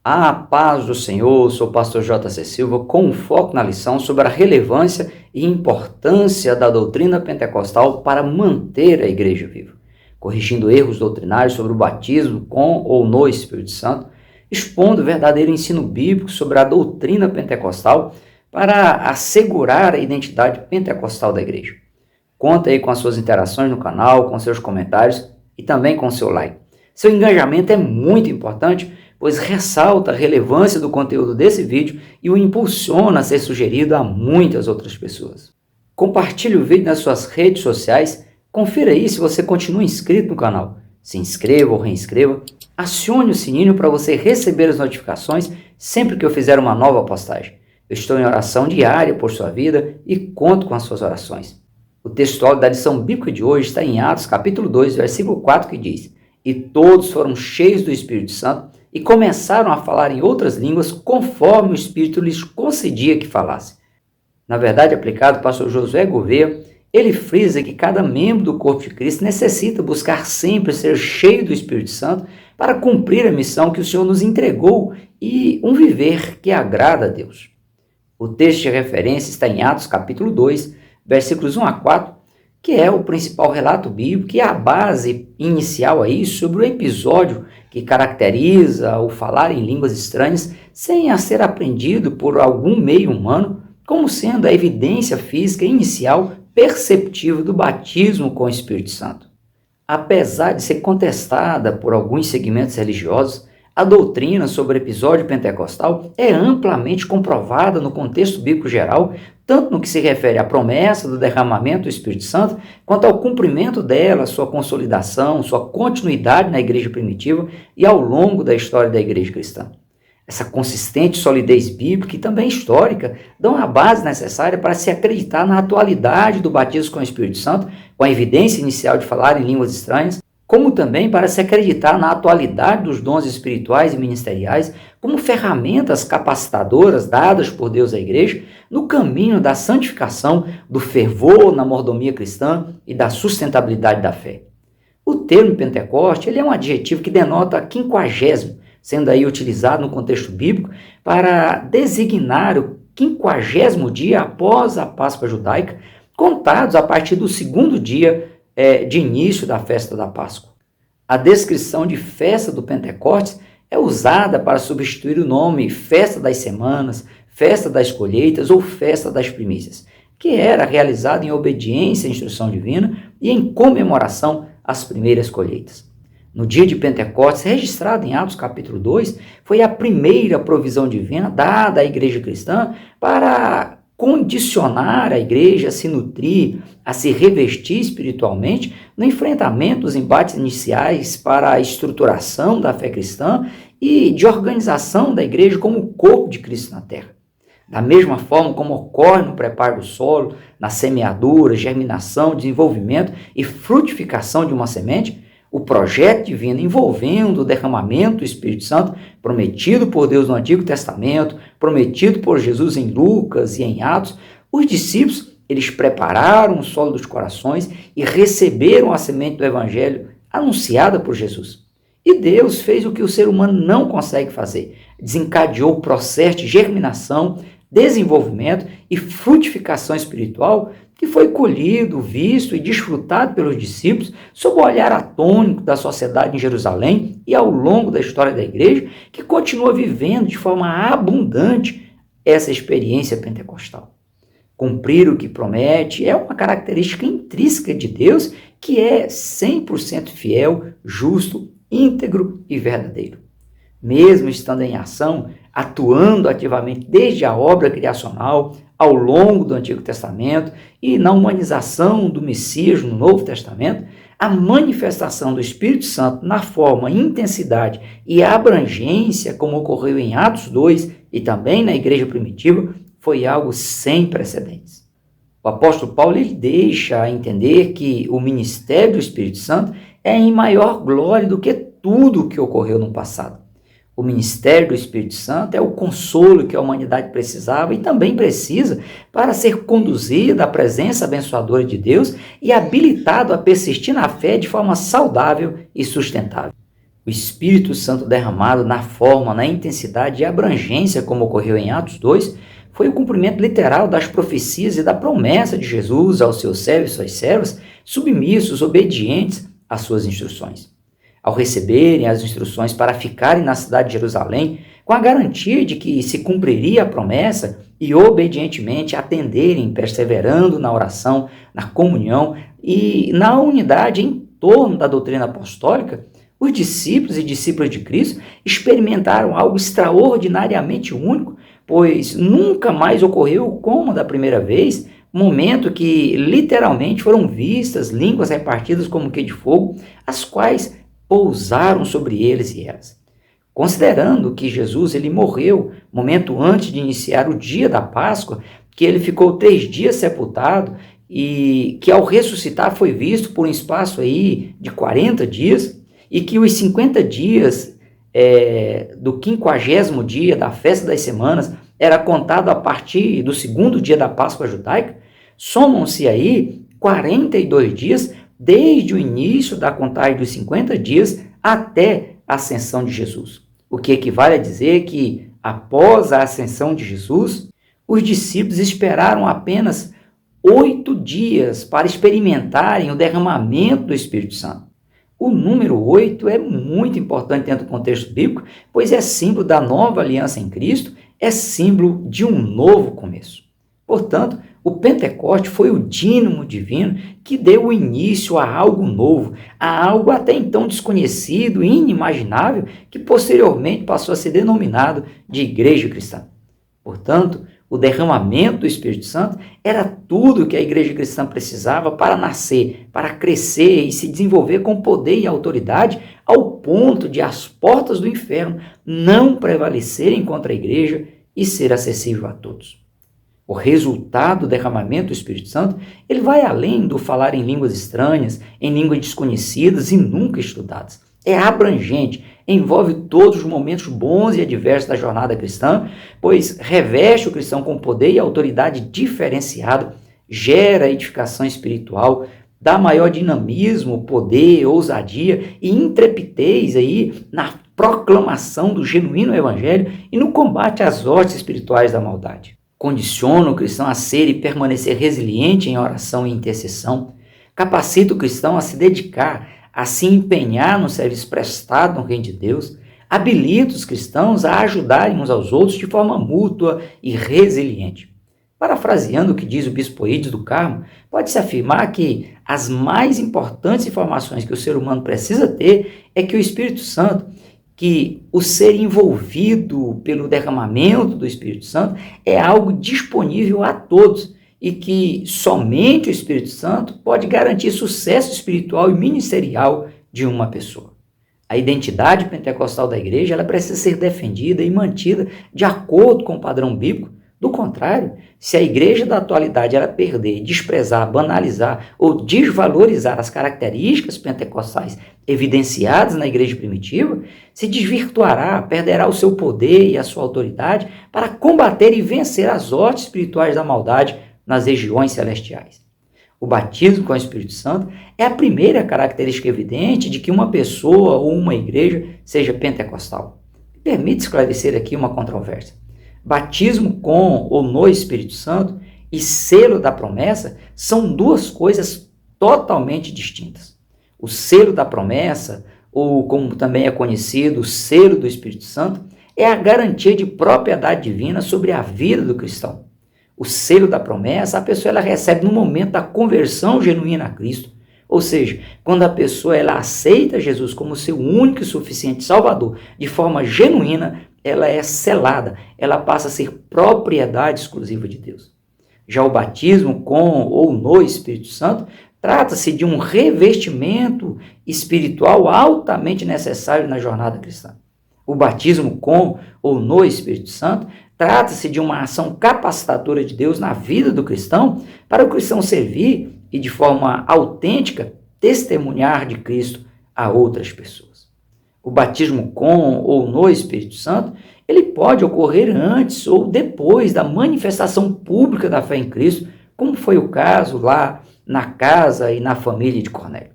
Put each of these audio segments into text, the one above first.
A paz do Senhor, sou o pastor J.C. Silva, com um foco na lição sobre a relevância e importância da doutrina pentecostal para manter a igreja viva, corrigindo erros doutrinários sobre o batismo com ou no Espírito Santo, expondo o verdadeiro ensino bíblico sobre a doutrina pentecostal para assegurar a identidade pentecostal da igreja. Conta aí com as suas interações no canal, com seus comentários e também com seu like. Seu engajamento é muito importante, pois ressalta a relevância do conteúdo desse vídeo e o impulsiona a ser sugerido a muitas outras pessoas. Compartilhe o vídeo nas suas redes sociais, confira aí se você continua inscrito no canal. Se inscreva ou reinscreva, acione o sininho para você receber as notificações sempre que eu fizer uma nova postagem. Eu estou em oração diária por sua vida e conto com as suas orações. O textual da lição bíblica de hoje está em Atos capítulo 2, versículo 4, que diz: "E todos foram cheios do Espírito Santo e começaram a falar em outras línguas, conforme o Espírito lhes concedia que falassem." Na verdade, aplicado ao pastor Josué Gouveia, ele frisa que cada membro do corpo de Cristo necessita buscar sempre ser cheio do Espírito Santo para cumprir a missão que o Senhor nos entregou e um viver que agrada a Deus. O texto de referência está em Atos capítulo 2, versículos 1 a 4, que é o principal relato bíblico e a base inicial aí sobre o episódio que caracteriza o falar em línguas estranhas sem a ser aprendido por algum meio humano, como sendo a evidência física inicial perceptível do batismo com o Espírito Santo. Apesar de ser contestada por alguns segmentos religiosos, a doutrina sobre o episódio pentecostal é amplamente comprovada no contexto bíblico geral, tanto no que se refere à promessa do derramamento do Espírito Santo, quanto ao cumprimento dela, sua consolidação, sua continuidade na igreja primitiva e ao longo da história da igreja cristã. Essa consistente solidez bíblica e também histórica dão a base necessária para se acreditar na atualidade do batismo com o Espírito Santo, com a evidência inicial de falar em línguas estranhas, como também para se acreditar na atualidade dos dons espirituais e ministeriais como ferramentas capacitadoras dadas por Deus à igreja no caminho da santificação, do fervor na mordomia cristã e da sustentabilidade da fé. O termo Pentecoste ele é um adjetivo que denota quinquagésimo, sendo aí utilizado no contexto bíblico para designar o 50º dia após a Páscoa judaica, contados a partir do segundo dia de início da festa da Páscoa. A descrição de festa do Pentecostes é usada para substituir o nome Festa das Semanas, Festa das Colheitas ou Festa das Primícias, que era realizada em obediência à instrução divina e em comemoração às primeiras colheitas. No dia de Pentecostes, registrado em Atos capítulo 2, foi a primeira provisão divina dada à igreja cristã para condicionar a igreja a se nutrir, a se revestir espiritualmente no enfrentamento dos embates iniciais para a estruturação da fé cristã e de organização da igreja como corpo de Cristo na terra. Da mesma forma como ocorre no preparo do solo, na semeadura, germinação, desenvolvimento e frutificação de uma semente, o projeto divino envolvendo o derramamento do Espírito Santo, prometido por Deus no Antigo Testamento, prometido por Jesus em Lucas e em Atos, os discípulos, eles prepararam o solo dos corações e receberam a semente do Evangelho anunciada por Jesus. E Deus fez o que o ser humano não consegue fazer, desencadeou o processo de germinação, desenvolvimento e frutificação espiritual que foi colhido, visto e desfrutado pelos discípulos sob o olhar atônito da sociedade em Jerusalém e ao longo da história da igreja, que continua vivendo de forma abundante essa experiência pentecostal. Cumprir o que promete é uma característica intrínseca de Deus, que é 100% fiel, justo, íntegro e verdadeiro. Mesmo estando em ação, atuando ativamente desde a obra criacional, ao longo do Antigo Testamento e na humanização do Messias no Novo Testamento, a manifestação do Espírito Santo na forma, intensidade e abrangência, como ocorreu em Atos 2 e também na igreja primitiva, foi algo sem precedentes. O apóstolo Paulo ele deixa a entender que o ministério do Espírito Santo é em maior glória do que tudo o que ocorreu no passado. O ministério do Espírito Santo é o consolo que a humanidade precisava e também precisa para ser conduzida à presença abençoadora de Deus e habilitado a persistir na fé de forma saudável e sustentável. O Espírito Santo derramado na forma, na intensidade e abrangência, como ocorreu em Atos 2, foi o cumprimento literal das profecias e da promessa de Jesus aos seus servos e suas servas, submissos, obedientes às suas instruções. Ao receberem as instruções para ficarem na cidade de Jerusalém, com a garantia de que se cumpriria a promessa e obedientemente atenderem, perseverando na oração, na comunhão e na unidade em torno da doutrina apostólica, os discípulos e discípulas de Cristo experimentaram algo extraordinariamente único, pois nunca mais ocorreu como da primeira vez, momento que literalmente foram vistas línguas repartidas como que de fogo, as quais pousaram sobre eles e elas. Considerando que Jesus ele morreu momento antes de iniciar o dia da Páscoa, que ele ficou 3 dias sepultado e que ao ressuscitar foi visto por um espaço aí de 40 dias, e que os 50 dias do 50º dia da festa das semanas era contado a partir do 2º dia da Páscoa judaica, somam-se aí 42 dias desde o início da contagem dos 50 dias até a ascensão de Jesus. O que equivale a dizer que, após a ascensão de Jesus, os discípulos esperaram apenas 8 dias para experimentarem o derramamento do Espírito Santo. O número 8 é muito importante dentro do contexto bíblico, pois é símbolo da nova aliança em Cristo, é símbolo de um novo começo. Portanto, o Pentecoste foi o dínamo divino que deu o início a algo novo, a algo até então desconhecido e inimaginável, que posteriormente passou a ser denominado de Igreja Cristã. Portanto, o derramamento do Espírito Santo era tudo o que a Igreja Cristã precisava para nascer, para crescer e se desenvolver com poder e autoridade, ao ponto de as portas do inferno não prevalecerem contra a Igreja e ser acessível a todos. O resultado do derramamento do Espírito Santo, ele vai além do falar em línguas estranhas, em línguas desconhecidas e nunca estudadas. É abrangente, envolve todos os momentos bons e adversos da jornada cristã, pois reveste o cristão com poder e autoridade diferenciado, gera edificação espiritual, dá maior dinamismo, poder, ousadia e intrepidez aí na proclamação do genuíno evangelho e no combate às hostes espirituais da maldade. Condiciona o cristão a ser e permanecer resiliente em oração e intercessão, capacita o cristão a se dedicar, a se empenhar no serviço prestado no reino de Deus, habilita os cristãos a ajudarem uns aos outros de forma mútua e resiliente. Parafraseando o que diz o bispo Euídice do Carmo, pode-se afirmar que as mais importantes informações que o ser humano precisa ter é que o Espírito Santo, que o ser envolvido pelo derramamento do Espírito Santo é algo disponível a todos e que somente o Espírito Santo pode garantir sucesso espiritual e ministerial de uma pessoa. A identidade pentecostal da igreja ela precisa ser defendida e mantida de acordo com o padrão bíblico. Do contrário, se a igreja da atualidade ela perder, desprezar, banalizar ou desvalorizar as características pentecostais evidenciadas na igreja primitiva, se desvirtuará, perderá o seu poder e a sua autoridade para combater e vencer as hostes espirituais da maldade nas regiões celestiais. O batismo com o Espírito Santo é a primeira característica evidente de que uma pessoa ou uma igreja seja pentecostal. Me permite esclarecer aqui uma controvérsia. Batismo com ou no Espírito Santo e selo da promessa são duas coisas totalmente distintas. O selo da promessa, ou como também é conhecido, o selo do Espírito Santo, é a garantia de propriedade divina sobre a vida do cristão. O selo da promessa, a pessoa ela recebe no momento da conversão genuína a Cristo. Ou seja, quando a pessoa ela aceita Jesus como seu único e suficiente Salvador, de forma genuína, ela é selada, ela passa a ser propriedade exclusiva de Deus. Já o batismo com ou no Espírito Santo trata-se de um revestimento espiritual altamente necessário na jornada cristã. O batismo com ou no Espírito Santo trata-se de uma ação capacitadora de Deus na vida do cristão para o cristão servir e de forma autêntica testemunhar de Cristo a outras pessoas. O batismo com ou no Espírito Santo, ele pode ocorrer antes ou depois da manifestação pública da fé em Cristo, como foi o caso lá na casa e na família de Cornélio.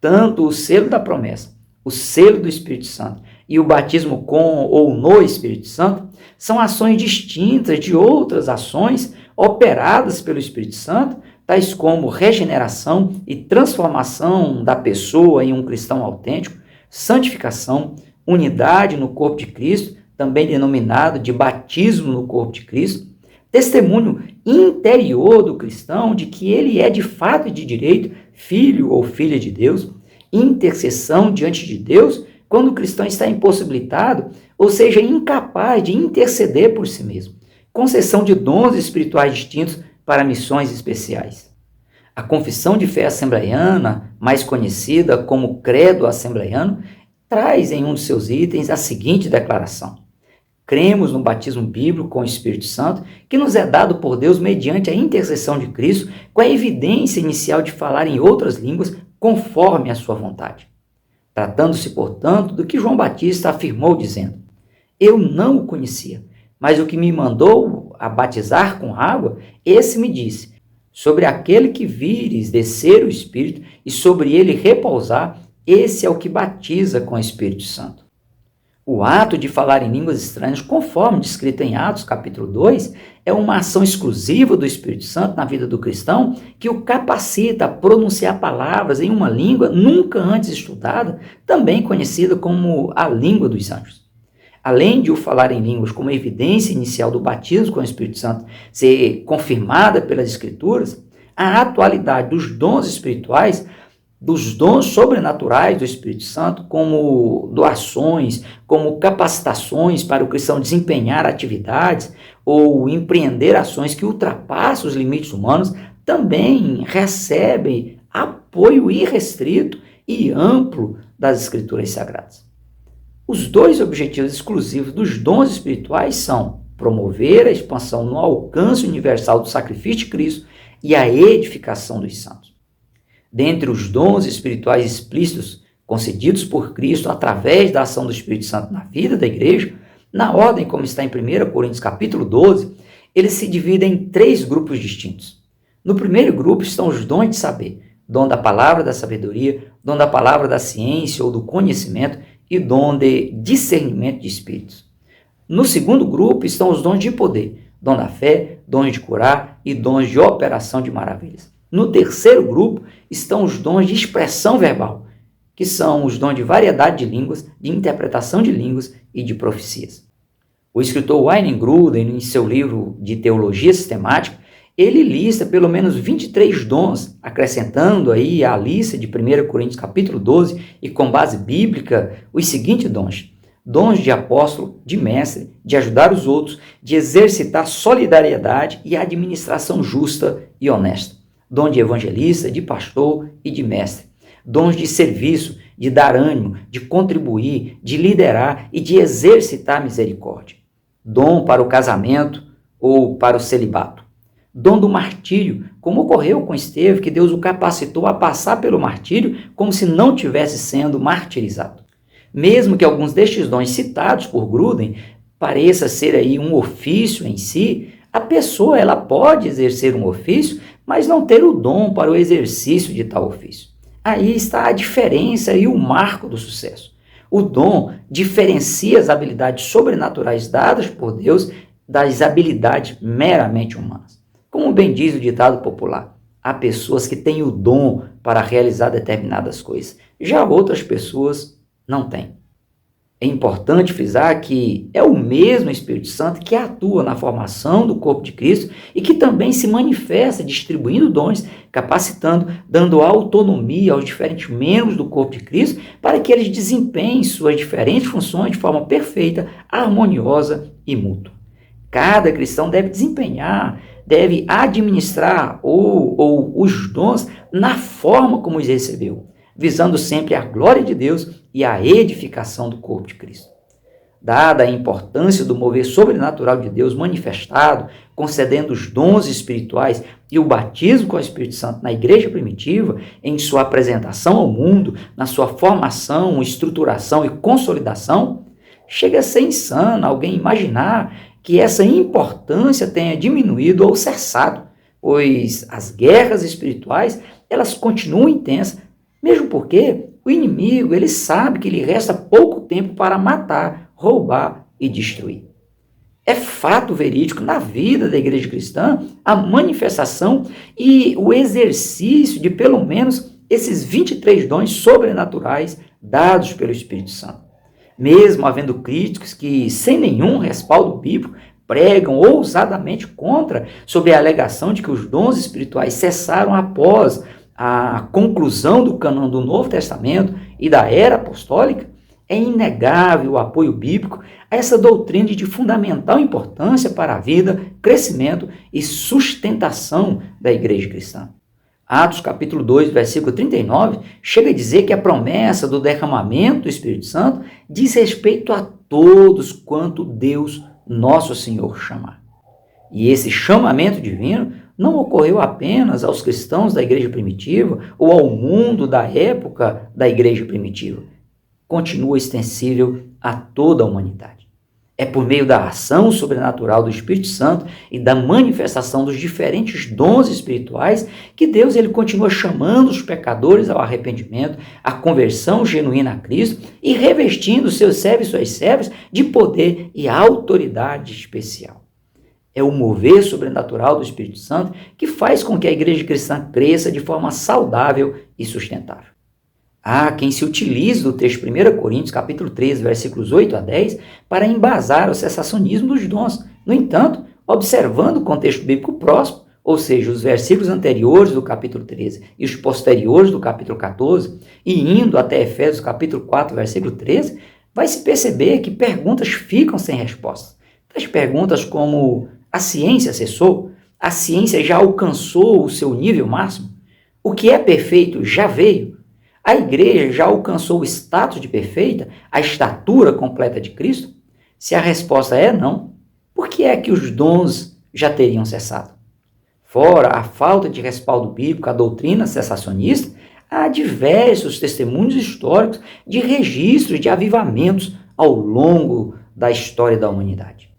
Tanto o selo da promessa o selo do Espírito Santo e o batismo com ou no Espírito Santo são ações distintas de outras ações operadas pelo Espírito Santo, tais como regeneração e transformação da pessoa em um cristão autêntico, santificação, unidade no corpo de Cristo, também denominado de batismo no corpo de Cristo, testemunho interior do cristão de que ele é de fato e de direito filho ou filha de Deus, intercessão diante de Deus quando o cristão está impossibilitado, ou seja, incapaz de interceder por si mesmo, concessão de dons espirituais distintos para missões especiais. A confissão de fé assembleiana, mais conhecida como credo assembleiano, traz em um de seus itens a seguinte declaração: cremos no batismo bíblico com o Espírito Santo, que nos é dado por Deus mediante a intercessão de Cristo, com a evidência inicial de falar em outras línguas conforme a sua vontade. Tratando-se, portanto, do que João Batista afirmou dizendo: eu não o conhecia, mas o que me mandou a batizar com água, esse me disse: sobre aquele que vires descer o Espírito e sobre ele repousar, esse é o que batiza com o Espírito Santo. O ato de falar em línguas estranhas, conforme descrito em Atos capítulo 2, é uma ação exclusiva do Espírito Santo na vida do cristão que o capacita a pronunciar palavras em uma língua nunca antes estudada, também conhecida como a língua dos anjos. Além de o falar em línguas como evidência inicial do batismo com o Espírito Santo ser confirmada pelas Escrituras, a atualidade dos dons espirituais, dos dons sobrenaturais do Espírito Santo, como doações, como capacitações para o cristão desempenhar atividades ou empreender ações que ultrapassam os limites humanos, também recebe apoio irrestrito e amplo das Escrituras Sagradas. Os dois objetivos exclusivos dos dons espirituais são promover a expansão no alcance universal do sacrifício de Cristo e a edificação dos santos. Dentre os dons espirituais explícitos concedidos por Cristo através da ação do Espírito Santo na vida da igreja, na ordem como está em 1 Coríntios capítulo 12, eles se dividem em 3 grupos distintos. No primeiro grupo estão os dons de saber, dom da palavra da sabedoria, dom da palavra da ciência ou do conhecimento e dom de discernimento de espíritos. No segundo grupo estão os dons de poder, dom da fé, dons de curar e dons de operação de maravilhas. No terceiro grupo estão os dons de expressão verbal, que são os dons de variedade de línguas, de interpretação de línguas e de profecias. O escritor Wayne Grudem, em seu livro de Teologia Sistemática, ele lista pelo menos 23 dons, acrescentando aí à lista de 1 Coríntios capítulo 12 e com base bíblica os seguintes dons: dons de apóstolo, de mestre, de ajudar os outros, de exercitar solidariedade e administração justa e honesta. Dom de evangelista, de pastor e de mestre. Dons de serviço, de dar ânimo, de contribuir, de liderar e de exercitar misericórdia. Dom para o casamento ou para o celibato. Dom do martírio, como ocorreu com Estevão, que Deus o capacitou a passar pelo martírio como se não tivesse sendo martirizado. Mesmo que alguns destes dons citados por Grudem pareça ser aí um ofício em si, a pessoa ela pode exercer um ofício, mas não ter o dom para o exercício de tal ofício. Aí está a diferença e o marco do sucesso. O dom diferencia as habilidades sobrenaturais dadas por Deus das habilidades meramente humanas. Como bem diz o ditado popular, há pessoas que têm o dom para realizar determinadas coisas, já outras pessoas não têm. É importante frisar que é o mesmo Espírito Santo que atua na formação do corpo de Cristo e que também se manifesta distribuindo dons, capacitando, dando autonomia aos diferentes membros do corpo de Cristo para que eles desempenhem suas diferentes funções de forma perfeita, harmoniosa e mútua. Cada cristão deve desempenhar, deve administrar os dons na forma como os recebeu, visando sempre a glória de Deus e a edificação do corpo de Cristo. Dada a importância do mover sobrenatural de Deus manifestado, concedendo os dons espirituais e o batismo com o Espírito Santo na igreja primitiva, em sua apresentação ao mundo, na sua formação, estruturação e consolidação, chega a ser insano alguém imaginar que essa importância tenha diminuído ou cessado, pois as guerras espirituais elas continuam intensas, mesmo porque O inimigo, ele sabe que lhe resta pouco tempo para matar, roubar e destruir. É fato verídico na vida da igreja cristã a manifestação e o exercício de pelo menos esses 23 dons sobrenaturais dados pelo Espírito Santo. Mesmo havendo críticos que, sem nenhum respaldo bíblico, pregam ousadamente contra, sob a alegação de que os dons espirituais cessaram após a conclusão do cânon do Novo Testamento e da era apostólica, é inegável o apoio bíblico a essa doutrina de fundamental importância para a vida, crescimento e sustentação da igreja cristã. Atos capítulo 2, versículo 39, chega a dizer que a promessa do derramamento do Espírito Santo diz respeito a todos quanto Deus, nosso Senhor, chamar. E esse chamamento divino não ocorreu apenas aos cristãos da igreja primitiva ou ao mundo da época da igreja primitiva. Continua extensível a toda a humanidade. É por meio da ação sobrenatural do Espírito Santo e da manifestação dos diferentes dons espirituais que Deus ele continua chamando os pecadores ao arrependimento, à conversão genuína a Cristo e revestindo seus servos e suas servas de poder e autoridade especial. É o mover sobrenatural do Espírito Santo que faz com que a igreja cristã cresça de forma saudável e sustentável. Há quem se utilize do texto 1 Coríntios, capítulo 13, versículos 8 a 10, para embasar o cessacionismo dos dons. No entanto, observando o contexto bíblico próximo, ou seja, os versículos anteriores do capítulo 13 e os posteriores do capítulo 14, e indo até Efésios, capítulo 4, versículo 13, vai se perceber que perguntas ficam sem resposta. As perguntas como: a ciência cessou? A ciência já alcançou o seu nível máximo? O que é perfeito já veio? A igreja já alcançou o status de perfeita, a estatura completa de Cristo? Se a resposta é não, por que é que os dons já teriam cessado? Fora a falta de respaldo bíblico à doutrina cessacionista, há diversos testemunhos históricos de registros de avivamentos ao longo da história da humanidade.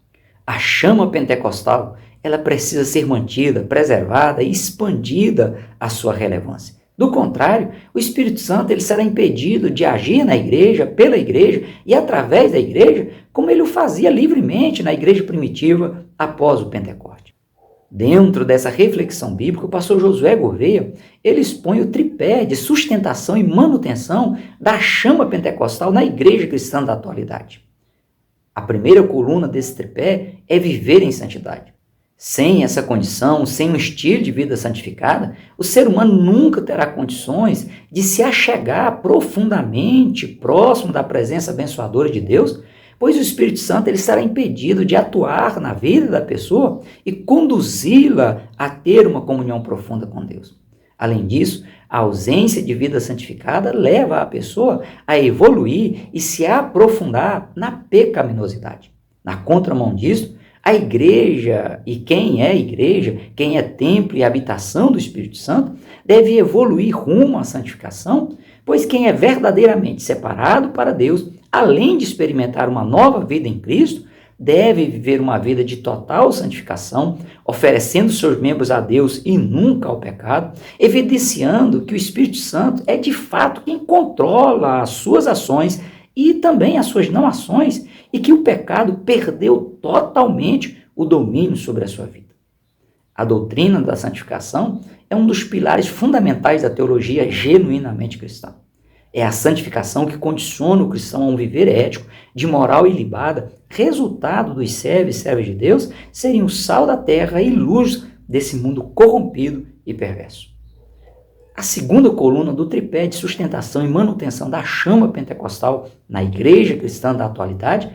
A chama pentecostal, ela precisa ser mantida, preservada e expandida a sua relevância. Do contrário, o Espírito Santo ele será impedido de agir na igreja, pela igreja e através da igreja, como ele o fazia livremente na igreja primitiva após o Pentecoste. Dentro dessa reflexão bíblica, o pastor Josué Gouveia, ele expõe o tripé de sustentação e manutenção da chama pentecostal na igreja cristã da atualidade. A primeira coluna desse tripé é viver em santidade. Sem essa condição, sem um estilo de vida santificada, o ser humano nunca terá condições de se achegar profundamente próximo da presença abençoadora de Deus, pois o Espírito Santo ele será impedido de atuar na vida da pessoa e conduzi-la a ter uma comunhão profunda com Deus. Além disso, a ausência de vida santificada leva a pessoa a evoluir e se aprofundar na pecaminosidade. Na contramão disso, a igreja, e quem é igreja, quem é templo e habitação do Espírito Santo, deve evoluir rumo à santificação, pois quem é verdadeiramente separado para Deus, além de experimentar uma nova vida em Cristo, deve viver uma vida de total santificação, oferecendo seus membros a Deus e nunca ao pecado, evidenciando que o Espírito Santo é de fato quem controla as suas ações e também as suas não ações, e que o pecado perdeu totalmente o domínio sobre a sua vida. A doutrina da santificação é um dos pilares fundamentais da teologia genuinamente cristã. É a santificação que condiciona o cristão a um viver ético, de moral ilibada, resultado dos servos e servas de Deus serem o sal da terra e luz desse mundo corrompido e perverso. A segunda coluna do tripé de sustentação e manutenção da chama pentecostal na igreja cristã da atualidade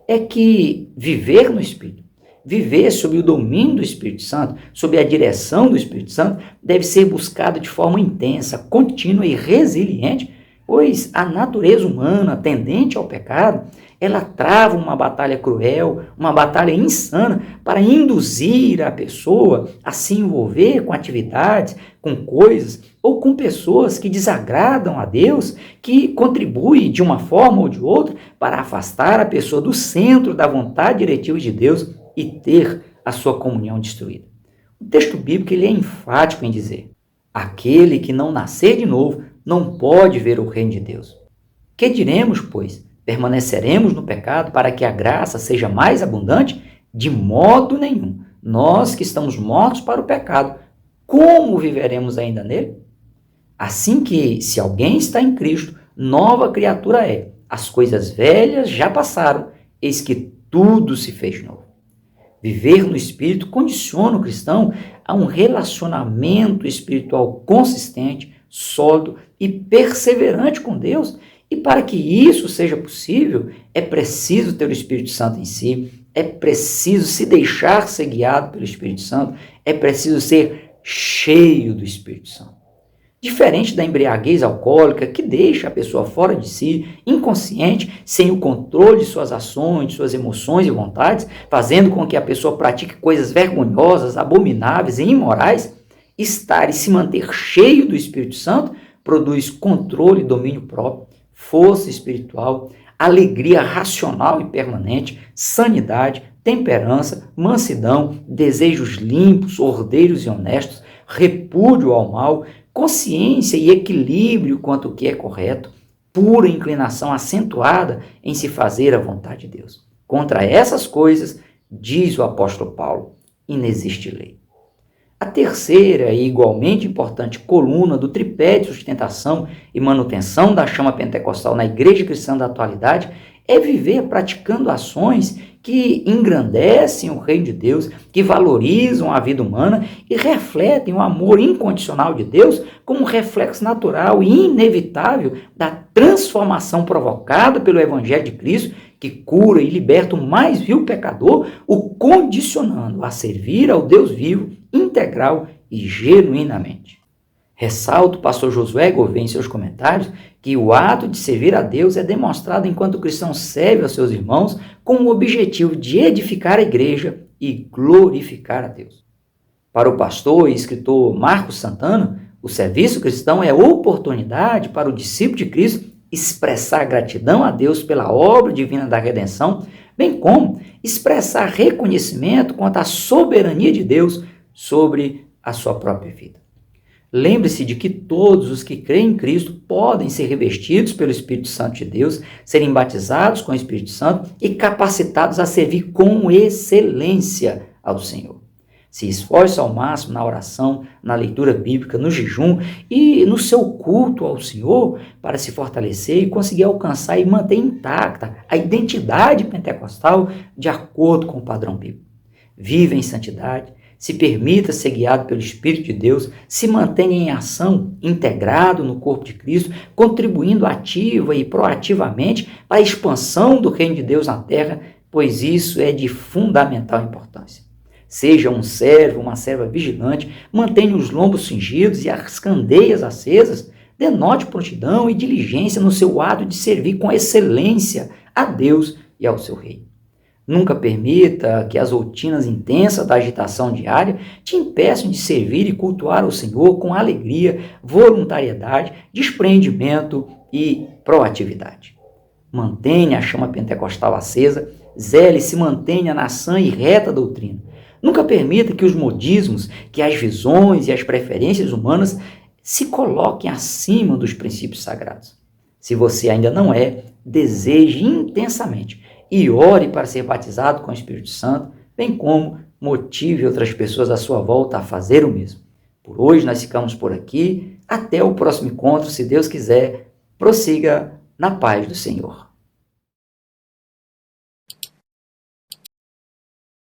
é que viver no Espírito, viver sob o domínio do Espírito Santo, sob a direção do Espírito Santo, deve ser buscado de forma intensa, contínua e resiliente, pois a natureza humana tendente ao pecado, ela trava uma batalha cruel, uma batalha insana para induzir a pessoa a se envolver com atividades, com coisas ou com pessoas que desagradam a Deus, que contribuem de uma forma ou de outra para afastar a pessoa do centro da vontade diretiva de Deus e ter a sua comunhão destruída. O texto bíblico ele é enfático em dizer: aquele que não nascer de novo não pode ver o reino de Deus. Que diremos, pois? Permaneceremos no pecado para que a graça seja mais abundante? De modo nenhum. Nós que estamos mortos para o pecado, como viveremos ainda nele? Assim que, se alguém está em Cristo, nova criatura é. As coisas velhas já passaram, eis que tudo se fez novo. Viver no Espírito condiciona o cristão a um relacionamento espiritual consistente, sólido e perseverante com Deus. E para que isso seja possível, é preciso ter o Espírito Santo em si, é preciso se deixar ser guiado pelo Espírito Santo, é preciso ser cheio do Espírito Santo. Diferente da embriaguez alcoólica que deixa a pessoa fora de si, inconsciente, sem o controle de suas ações, de suas emoções e vontades, fazendo com que a pessoa pratique coisas vergonhosas, abomináveis e imorais, estar e se manter cheio do Espírito Santo produz controle e domínio próprio, força espiritual, alegria racional e permanente, sanidade, temperança, mansidão, desejos limpos, ordeiros e honestos, repúdio ao mal, consciência e equilíbrio quanto ao que é correto, pura inclinação acentuada em se fazer a vontade de Deus. Contra essas coisas, diz o apóstolo Paulo, inexiste lei. A terceira e igualmente importante coluna do tripé de sustentação e manutenção da chama pentecostal na igreja cristã da atualidade é viver praticando ações que engrandecem o reino de Deus, que valorizam a vida humana e refletem o amor incondicional de Deus como um reflexo natural e inevitável da transformação provocada pelo Evangelho de Cristo, que cura e liberta o mais vil pecador, o condicionando a servir ao Deus vivo, integral e genuinamente. Ressalta o pastor Josué Gouveia em seus comentários que o ato de servir a Deus é demonstrado enquanto o cristão serve aos seus irmãos com o objetivo de edificar a igreja e glorificar a Deus. Para o pastor e escritor Marcos Santana, o serviço cristão é oportunidade para o discípulo de Cristo expressar gratidão a Deus pela obra divina da redenção, bem como expressar reconhecimento quanto à soberania de Deus sobre a sua própria vida. Lembre-se de que todos os que creem em Cristo podem ser revestidos pelo Espírito Santo de Deus, serem batizados com o Espírito Santo e capacitados a servir com excelência ao Senhor. Se esforce ao máximo na oração, na leitura bíblica, no jejum e no seu culto ao Senhor para se fortalecer e conseguir alcançar e manter intacta a identidade pentecostal de acordo com o padrão bíblico. Viva em santidade, se permita ser guiado pelo Espírito de Deus, se mantenha em ação, integrado no corpo de Cristo, contribuindo ativa e proativamente para a expansão do reino de Deus na terra, pois isso é de fundamental importância. Seja um servo, uma serva vigilante, mantenha os lombos cingidos e as candeias acesas, denote prontidão e diligência no seu ato de servir com excelência a Deus e ao seu reino. Nunca permita que as rotinas intensas da agitação diária te impeçam de servir e cultuar o Senhor com alegria, voluntariedade, desprendimento e proatividade. Mantenha a chama pentecostal acesa, zele e se mantenha na sã e reta doutrina. Nunca permita que os modismos, que as visões e as preferências humanas se coloquem acima dos princípios sagrados. Se você ainda não é, deseje intensamente e ore para ser batizado com o Espírito Santo, bem como motive outras pessoas à sua volta a fazer o mesmo. Por hoje nós ficamos por aqui. Até o próximo encontro, se Deus quiser. Prossiga na paz do Senhor.